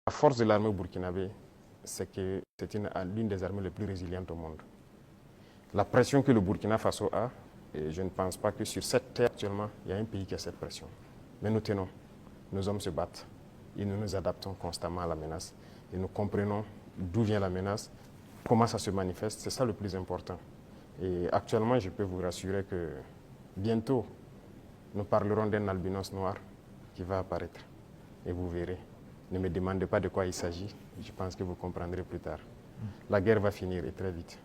La force de l'armée burkinabé, c'est que c'est l'une des armées les plus résilientes au monde. La pression que le Burkina Faso a, et je ne pense pas que sur cette terre actuellement, il y a un pays qui a cette pression. Mais nous tenons, nos hommes se battent et nous nous adaptons constamment à la menace. Et nous comprenons d'où vient la menace, comment ça se manifeste, c'est ça le plus important. Et actuellement, je peux vous rassurer que bientôt, nous parlerons d'un albinos noir qui va apparaître. Et vous verrez. Ne me demandez pas de quoi il s'agit, je pense que vous comprendrez plus tard. La guerre va finir et très vite.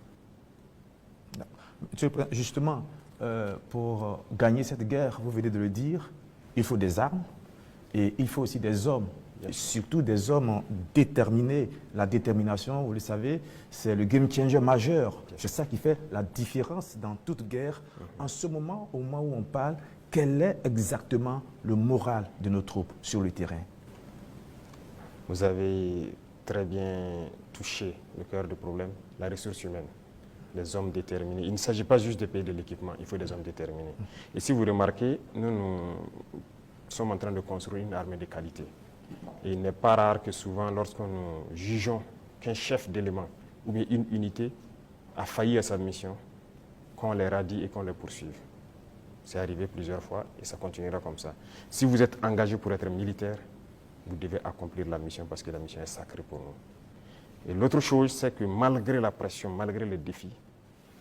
Justement, pour gagner cette guerre, vous venez de le dire, il faut des armes et il faut aussi des hommes, surtout des hommes déterminés. La détermination, vous le savez, c'est le game changer majeur. C'est ça qui fait la différence dans toute guerre. En ce moment, au moment où on parle, quel est exactement le moral de nos troupes sur le terrain? Vous avez très bien touché le cœur du problème, la ressource humaine, les hommes déterminés. Il ne s'agit pas juste de payer de l'équipement, il faut des hommes déterminés. Et si vous remarquez, nous sommes en train de construire une armée de qualité. Et il n'est pas rare que souvent, lorsque nous jugeons qu'un chef d'élément ou bien une unité a failli à sa mission, qu'on les radie et qu'on les poursuive. C'est arrivé plusieurs fois et ça continuera comme ça. Si vous êtes engagé pour être militaire, vous devez accomplir la mission parce que la mission est sacrée pour nous. Et l'autre chose, c'est que malgré la pression, malgré les défis,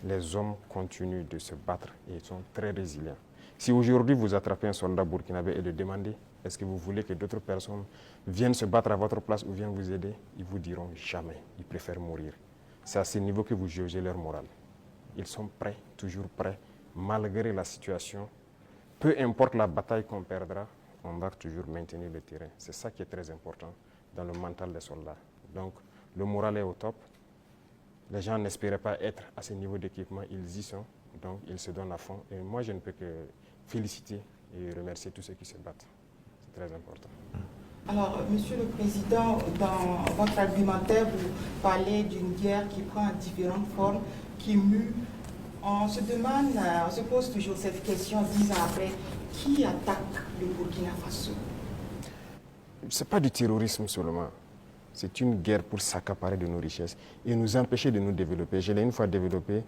les hommes continuent de se battre et ils sont très résilients. Si aujourd'hui vous attrapez un soldat burkinabé et le demandez, est-ce que vous voulez que d'autres personnes viennent se battre à votre place ou viennent vous aider, ils vous diront jamais, ils préfèrent mourir. C'est à ce niveau que vous jugez leur morale. Ils sont prêts, toujours prêts, malgré la situation. Peu importe la bataille qu'on perdra, on va toujours maintenir le terrain. C'est ça qui est très important dans le mental des soldats. Donc, le moral est au top. Les gens n'espéraient pas être à ce niveau d'équipement, ils y sont. Donc, ils se donnent à fond. Et moi, je ne peux que féliciter et remercier tous ceux qui se battent. C'est très important. Alors, Monsieur le Président, dans votre argumentaire, vous parlez d'une guerre qui prend différentes formes, qui mue. On se demande, on se pose toujours cette question 10 ans après, qui attaque le Burkina Faso? Ce n'est pas du terrorisme seulement. C'est une guerre pour s'accaparer de nos richesses et nous empêcher de nous développer. Je l'ai une fois développé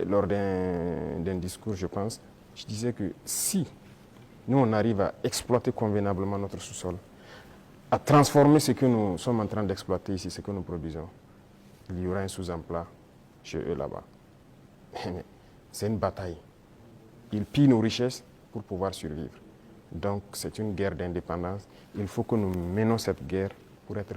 lors d'un discours, je pense. Je disais que si nous, on arrive à exploiter convenablement notre sous-sol, à transformer ce que nous sommes en train d'exploiter ici, ce que nous produisons, il y aura un sous-emploi chez eux là-bas. C'est une bataille. Ils pillent nos richesses pour pouvoir survivre. Donc c'est une guerre d'indépendance. Il faut que nous menons cette guerre pour être